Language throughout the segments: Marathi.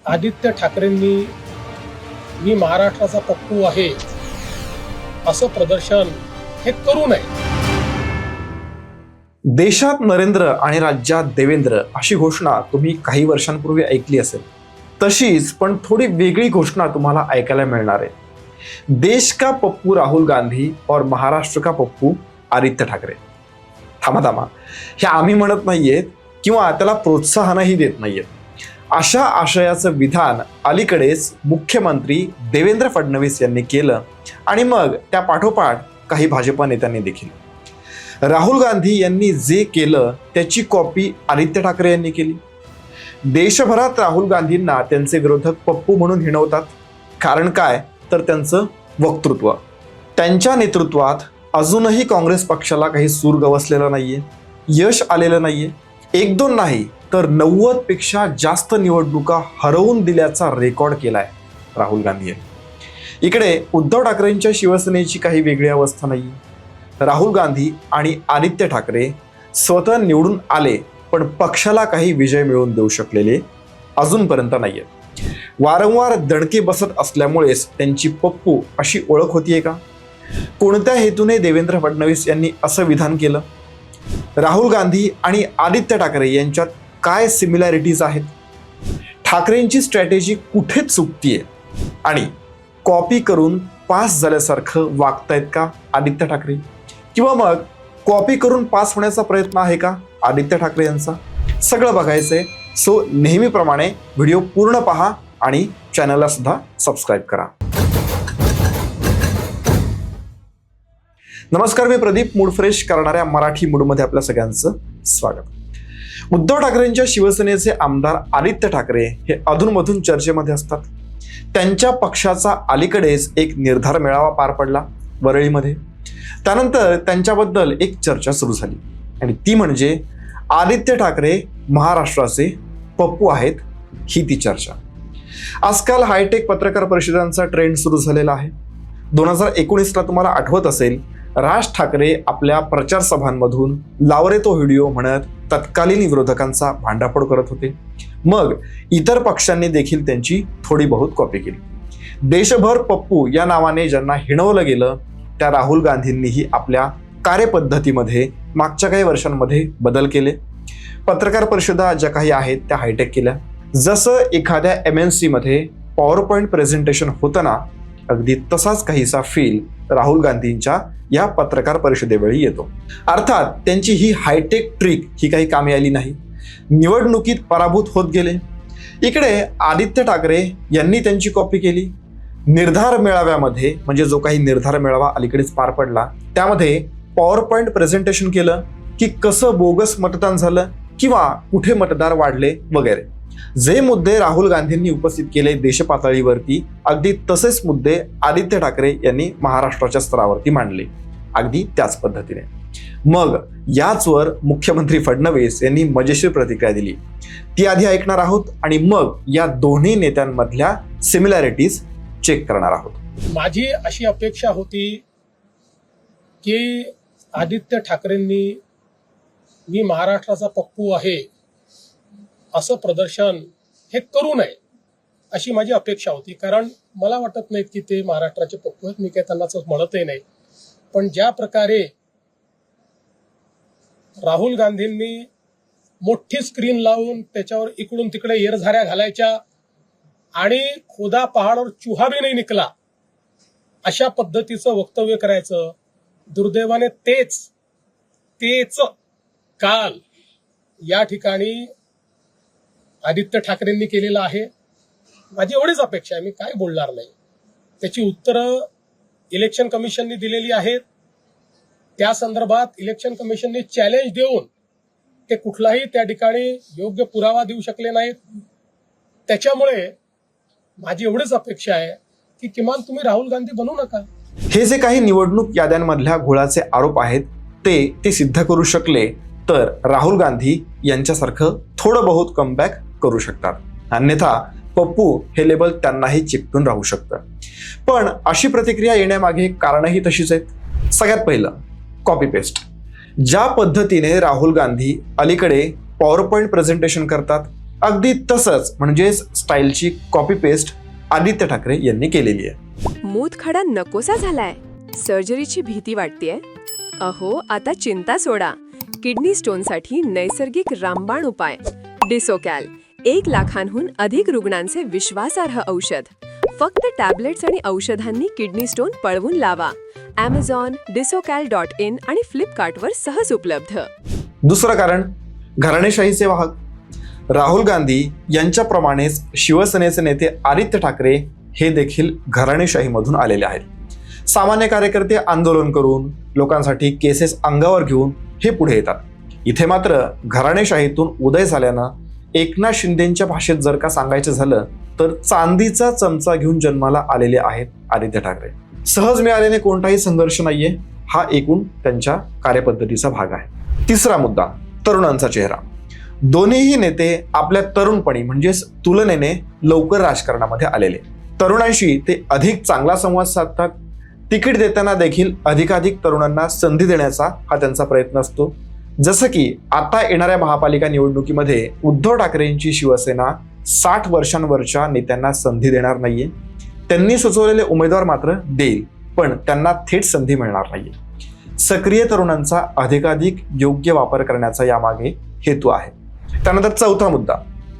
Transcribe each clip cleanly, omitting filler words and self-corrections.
आदित्य ठाकरेंनी मी महाराष्ट्राचा पप्पू आहे असं प्रदर्शन हे करू नये. देशात नरेंद्र आणि राज्यात देवेंद्र अशी घोषणा तुम्ही काही वर्षांपूर्वी ऐकली असेल. तशीच पण थोडी वेगळी घोषणा तुम्हाला ऐकायला मिळणार आहे. देश का पप्पू राहुल गांधी और महाराष्ट्र का पप्पू आदित्य ठाकरे. थांबा, हे आम्ही म्हणत नाहीयेत किंवा त्याला प्रोत्साहनही देत नाहीयेत. अशा आशयाचं विधान अलीकडेच मुख्यमंत्री देवेंद्र फडणवीस यांनी केलं आणि मग त्या पाठोपाठ काही भाजपा नेत्यांनी देखील. राहुल गांधी यांनी जे केलं त्याची कॉपी आदित्य ठाकरे यांनी केली. देशभरात राहुल गांधींना त्यांचे विरोधक पप्पू म्हणून हिणवतात. कारण काय तर त्यांचं वक्तृत्व. त्यांच्या नेतृत्वात अजूनही काँग्रेस पक्षाला काही सूर गवसलेला नाहीये, यश आलेलं नाहीये. 1-2 नाही तर 90 पेक्षा जास्त निवडणुका हरवून दिल्याचा रेकॉर्ड केलाय राहुल गांधी यांनी. इकडे उद्धव ठाकरेंच्या शिवसेनेची काही वेगळी अवस्था नाही. राहुल गांधी आणि आदित्य ठाकरे स्वतः निवडून आले पण पक्षाला काही विजय मिळवून देऊ शकलेले अजूनपर्यंत नाहीये. वारंवार दणके बसत असल्यामुळेच त्यांची पप्पू अशी ओळख होतीये का? कोणत्या हेतूने देवेंद्र फडणवीस यांनी असं विधान केलं? राहुल गांधी आणि आदित्य ठाकरे यांच्यात काय सिमिलॅरिटीज आहेत? ठाकरेंची स्ट्रॅटेजी कुठे चुकतीये आणि कॉपी करून पास झाल्यासारखं वागतायत का आदित्य ठाकरे? किंवा मग कॉपी करून पास होण्याचा प्रयत्न आहे का आदित्य ठाकरे यांचा? सगळं बघायचंय. सो नेहमीप्रमाणे व्हिडिओ पूर्ण पहा आणि चॅनलला सुद्धा सबस्क्राईब करा. नमस्कार, मी प्रदीप. मूड फ्रेश करणाऱ्या मराठी मूडमध्ये आपल्या सगळ्यांचं स्वागत. उद्धव ठाकरेंच्या शिवसेनेचे आमदार आदित्य ठाकरे हे अधूनमधून चर्चेमध्ये असतात. त्यांच्या पक्षाचा अलीकडेच एक निर्धार मेळावा पार पडला वरळीमध्ये. त्यानंतर त्यांच्याबद्दल एक चर्चा सुरू झाली आणि ती म्हणजे आदित्य ठाकरे महाराष्ट्राचे पप्पू आहेत, ही ती चर्चा. आजकाल हायटेक पत्रकार परिषदांचा ट्रेंड सुरू झालेला आहे. 2019ला तुम्हाला आठवत असेल, राज ठाकरे आपल्या प्रचार सभांमधून लावरे तो व्हिडिओ म्हणत तत्कालीन विरोधकांचा भांडाफोड करत होते. मग इतर पक्षांनी देखील त्यांची थोडी बहुत कॉपी केली. देशभर पप्पू या नावाने ज्यांना हिणवलं गेलं त्या राहुल गांधींनीही आपल्या कार्यपद्धतीमध्ये मागच्या काही वर्षांमध्ये बदल केले. पत्रकार परिषदा ज्या काही आहेत त्या हायटेक केल्या. जसं एखाद्या MNC मध्ये पॉवर पॉईंट प्रेझेंटेशन होतं ना, अगदी तसाच काहीसा फील राहुल गांधींच्या या पत्रकार परिषदेवेळी येतो. अर्थात त्यांची ही हायटेक ट्रिक ही काही कामी आली नाही. निवडणुकीत पराभूत होत गेले. इकडे आदित्य ठाकरे यांनी त्यांची कॉपी केली. निर्धार मेळाव्यामध्ये, म्हणजे जो काही निर्धार मेळावा अलीकडेच पार पडला, त्यामध्ये पॉवर पॉईंट प्रेझेंटेशन केलं की कसं बोगस मतदान झालं किंवा कुठे मतदार वाढले वगैरे. जे मुद्दे राहुल गांधींनी उपस्थित केले देशपातळीवरती, अगदी तसेच मुद्दे आदित्य ठाकरे यांनी महाराष्ट्राच्या स्तरावरती मांडले, अगदी त्याच पद्धतीने. मग याचवर मुख्यमंत्री फडणवीस यांनी मजेशीर प्रतिक्रिया दिली. ती आधी ऐकणार आहोत आणि मग या दोन्ही नेत्यांमधल्या सिमिलॅरिटीज चेक करणार आहोत. माझी अशी अपेक्षा होती की आदित्य ठाकरेंनी मी महाराष्ट्राचा पप्पू आहे असं प्रदर्शन हे करू नये अशी माझी अपेक्षा होती. कारण मला वाटत नाही की ते महाराष्ट्राचे पप्पू आहेत. मी काही त्यांना म्हणतही नाही. पण ज्या प्रकारे राहुल गांधींनी मोठी स्क्रीन लावून त्याच्यावर इकडून तिकडे येरझाऱ्या घालायच्या आणि खुदा पहाडवर चुहा भी नाही निकला अशा पद्धतीचं वक्तव्य करायचं, दुर्दैवाने तेच काल या ठिकाणी आदित्य ठाकरेंनी केलेलं आहे. माझी एवढीच अपेक्षा आहे, मी काय बोलणार नाही. त्याची उत्तरं इलेक्शन कमिशनने दिलेली आहेत. त्या संदर्भात इलेक्शन कमिशनने चॅलेंज देऊन ते कुठलाही त्या ठिकाणी योग्य पुरावा देऊ शकले नाहीत. त्याच्यामुळे माझी एवढीच अपेक्षा आहे की किमान तुम्ही राहुल गांधी बनू नका. हे जे काही निवडणूक याद्यांमधल्या घोळाचे आरोप आहेत ते सिद्ध करू शकले तर राहुल गांधी यांच्यासारखं थोडं बहुत कमबॅक करू शकतात. अन्यथा पप्पू हे लेबल त्यांनाही चिकटून राहू शकतं. पण अशी प्रतिक्रिया येण्यामागे कारणही तशीच आहेत. सगळ्यात पहिलं कॉपी पेस्ट. ज्या पद्धतीने राहुल गांधी अलीकडे पॉवर पॉईंट प्रेझेंटेशन करतात अगदी तसंच म्हणजेच स्टाईलची कॉपी पेस्ट आदित्य ठाकरे यांनी केलेली आहे. मूतखडा नकोसा झालाय, सर्जरीची भीती वाटतेय. अहो, आता चिंता सोडा. किडनी स्टोनसाठी नैसर्गिक रामबाण उपाय डिसोकॅल. 1 लाखांहून अधिक रुग्णांचे विश्वासार्ह औषध. फक्त टॅबलेट्स आणि औषधांनी किडनी स्टोन पळवून लावा. Amazon, disocal.in आणि फ्लिपकार्टवर सहज उपलब्ध. दुसरं कारण घराणेशाहीचे वाहक. राहुल गांधी यांच्याप्रमाणेच शिवसेनेचे नेते आदित्य ठाकरे हे देखील घराणेशाहीमधून आलेले आहेत. सामान्य कार्यकर्ते आंदोलन करून लोकांसाठी केसेस अंगावर घेऊन हे पुढे येतात. इथे मात्र घराणेशाहीतून उदय झाल्यानं एकनाथ शिंदेच्या भाषेत जर का सांगायचं झालं तर चांदीचा चमचा घेऊन जन्माला आलेले आहेत आदित्य ठाकरे. सहज मिळालेले कोणताही संघर्ष नाहीये, हा एकूण त्यांच्या कार्यपद्धतीचा भाग आहे. तिसरा मुद्दा, तरुणांचा चेहरा. दोन्हीही नेते आपल्या तरुणपणी म्हणजेच तुलनेने लवकर राजकारणामध्ये आलेले. तरुणांशी ते अधिक चांगला संवाद साधतात. तिकीट देताना देखील अधिकाधिक तरुणांना संधी देण्याचा हा त्यांचा प्रयत्न असतो. जसं की आता येणाऱ्या महापालिका निवडणुकीमध्ये उद्धव ठाकरेंची शिवसेना 60 वर्षांवरच्या नेत्यांना संधी देणार नाहीये. त्यांनी सुचवलेले उमेदवार मात्र देईल, पण त्यांना थेट संधी मिळणार नाहीये. सक्रिय तरुणांचा अधिकाधिक योग्य वापर करण्याचा यामागे हेतू आहे. त्यानंतर चौथा मुद्दा,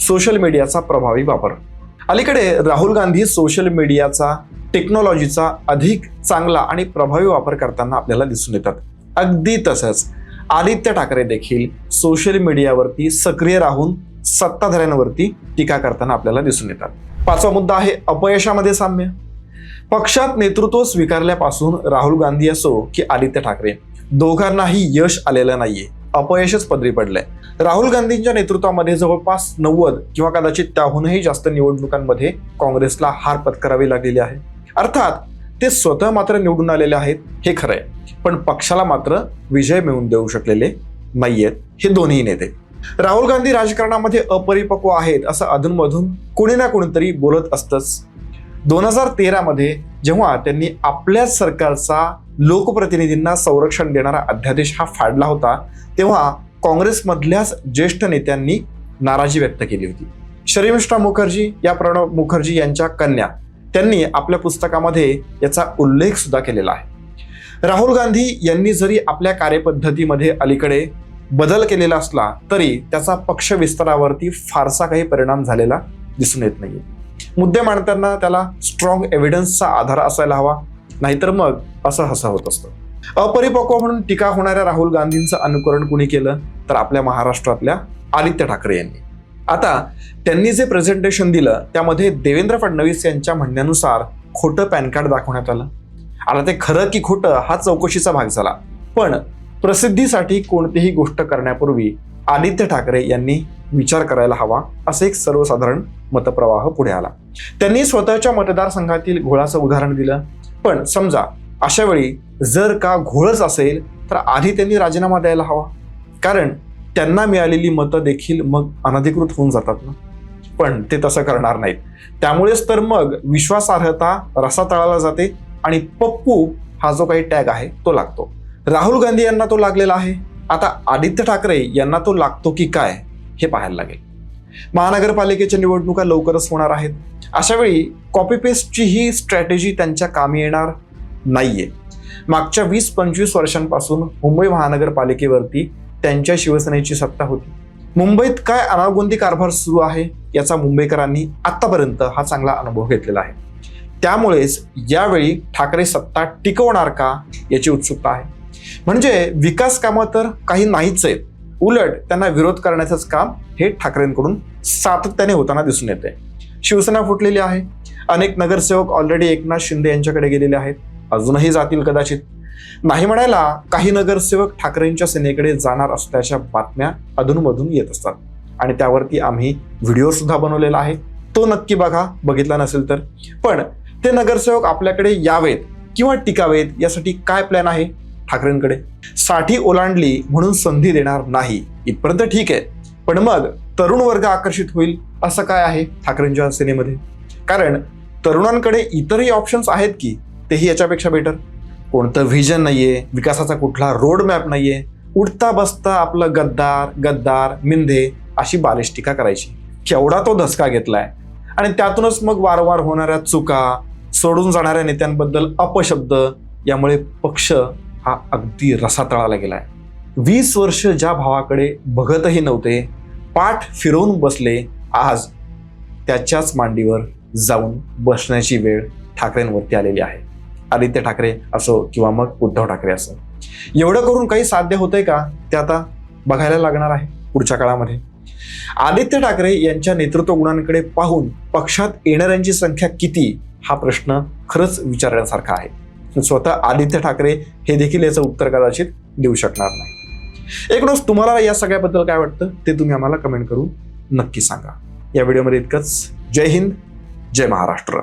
सोशल मीडियाचा प्रभावी वापर. अलीकडे राहुल गांधी सोशल मीडियाचा, टेक्नॉलॉजीचा अधिक चांगला आणि प्रभावी वापर करताना आपल्याला दिसून येतात. अगदी तसंच आदित्य ठाकरे देखील सोशल मीडियावरती सक्रिय राहून सत्ताधाऱ्यांवरती टीका करताना आपल्याला दिसून येतात. पाचवा मुद्दा आहे अपयशामध्ये साम्य. पक्षात नेतृत्व स्वीकारल्यापासून राहुल गांधी असो की आदित्य ठाकरे दोघांनाही यश आलेलं नाहीये, अपयशच पदरी पडलंय. राहुल गांधींच्या नेतृत्वामध्ये जवळपास 90 किंवा कदाचित त्याहूनही जास्त निवडणुकांमध्ये काँग्रेसला हार पत्करावी लागलेली आहे. अर्थात ते स्वतः मात्र निवडून आलेले आहेत हे खरंय, पण पक्षाला मात्र विजय मिळवून देऊ शकलेले नाहीयेत हे दोन्ही नेते. राहुल गांधी राजकारणामध्ये अपरिपक्व आहेत असं अधूनमधून कोणी ना कोणीतरी बोलत असतंच. 2013 मध्ये जेव्हा त्यांनी आपल्याच सरकारचा लोकप्रतिनिधींना संरक्षण देणारा अध्यादेश हा फाडला होता, तेव्हा काँग्रेसमधल्याच ज्येष्ठ नेत्यांनी नाराजी व्यक्त केली होती. शर्मिष्ठा मुखर्जी या प्रणव मुखर्जी यांच्या कन्या त्यांनी आपल्या पुस्तकामध्ये याचा उल्लेख सुद्धा केलेला आहे. राहुल गांधी यांनी जरी आपल्या कार्यपद्धतीमध्ये अलीकडे बदल केलेला असला तरी त्याचा पक्ष विस्तारावरती फारसा काही परिणाम झालेला दिसून येत नाहीये. मुद्दे मांडताना त्याला स्ट्रॉंग एव्हिडन्सचा आधार असायला हवा, नाहीतर मग असं होत असतं. अपरिपक्व म्हणून टीका होणाऱ्या राहुल गांधींचं अनुकरण कुणी केलं तर आपल्या महाराष्ट्रातल्या आदित्य ठाकरे यांनी. आता त्यांनी जे प्रेझेंटेशन दिलं त्यामध्ये देवेंद्र फडणवीस यांच्या म्हणण्यानुसार खोटं पॅन कार्ड दाखवण्यात आलं. आता ते खरं की खोटं हा चौकशीचा भाग झाला, पण प्रसिद्धीसाठी कोणतीही गोष्ट करण्यापूर्वी आदित्य ठाकरे यांनी विचार करायला हवा असं एक सर्वसाधारण मतप्रवाह पुढे आला. त्यांनी स्वतःच्या मतदारसंघातील घोळाचं उदाहरण दिलं, पण समजा अशा वेळी जर का घोळच असेल तर आधी त्यांनी राजीनामा द्यायला हवा, कारण त्यांना मिळालेली मतं देखील मग अनधिकृत होऊन जातात ना. पण ते तसं करणार नाहीत. त्यामुळेच तर मग विश्वासार्हता रसातळाला जाते आणि पप्पू हा जो काही टॅग आहे तो लागतो. राहुल गांधी यांना तो लागलेला आहे. आता आदित्य ठाकरे यांना तो लागतो की काय हे पाहायला लागेल. महानगरपालिकेच्या निवडणुका लवकरच होणार आहेत. अशा वेळी कॉपी पेस्टची ही स्ट्रॅटेजी त्यांच्या कामी येणार नाहीये. मागच्या 20-25 वर्षांपासून मुंबई महानगरपालिकेवरती त्यांच्या शिवसेनेची सत्ता होती. मुंबईत काय अनागोंदी कारभार सुरू आहे याचा मुंबईकरांनी आतापर्यंत हा चांगला अनुभव घेतलेला आहे. त्यामुळेच यावेळी ठाकरे सत्ता टिकवणार का याची उत्सुकता आहे. म्हणजे विकास कामं तर काही नाहीच आहेत, उलट त्यांना विरोध करण्याचंच काम हे ठाकरेंकडून सातत्याने होताना दिसून येते. शिवसेना फुटलेली आहे. अनेक नगरसेवक ऑलरेडी एकनाथ शिंदे यांच्याकडे गेलेले आहेत, अजूनही जातील कदाचित. नाही म्हणायला काही नगरसेवक ठाकरेंच्या सेनेकडे जाणार असल्याच्या बातम्या अधूनमधून येत असतात आणि त्यावरती आम्ही व्हिडिओ सुद्धा बनवलेला आहे, तो नक्की बघा बघितला नसेल तर. पण ते नगरसेवक आपल्याकडे यावेत किंवा टिकावेत यासाठी काय प्लॅन आहे ठाकरेंकडे? साठी ओलांडली म्हणून संधी देणार नाही इथपर्यंत ठीक आहे, पण मग तरुण वर्ग आकर्षित होईल असं काय आहे ठाकरेंच्या सेनेमध्ये? कारण तरुणांकडे इतरही ऑप्शन्स आहेत की तेही याच्यापेक्षा बेटर. कोणतं व्हिजन नाहीये, विकासाचा कुठला रोड मॅप नाहीये, उठता बसता आपलं गद्दार गद्दार मिंधे अशी बालिश टीका करायची. केवढा तो धसका घेतलाय आणि त्यातूनच मग वारंवार होणाऱ्या चुका, सोडून जाणाऱ्या नेत्यांबद्दल अपशब्द, यामुळे पक्ष हा अगदी रसातळाला गेलाय. 20 वर्ष ज्या भावाकडे बघतही नव्हते, पाठ फिरवून बसले, आज त्याच्याच मांडीवर जाऊन बसण्याची वेळ ठाकरेंवरती आलेली आहे. आदित्य ठाकरे असो किंवा मग उद्धव ठाकरे असो, एवढं करून काही साध्य होतंय का, ते आता बघायला लागणार आहे पुढच्या काळामध्ये. आदित्य ठाकरे यांच्या नेतृत्व गुणांकडे पाहून पक्षात येणाऱ्यांची संख्या किती, हा प्रश्न खरंच विचारण्यासारखा आहे. स्वतः आदित्य ठाकरे हे देखील याचं उत्तर कदाचित देऊ शकणार नाही. एकूणच तुम्हाला या सगळ्याबद्दल काय वाटतं ते तुम्ही आम्हाला कमेंट करून नक्की सांगा. या व्हिडिओमध्ये इतकंच. जय हिंद, जय महाराष्ट्र.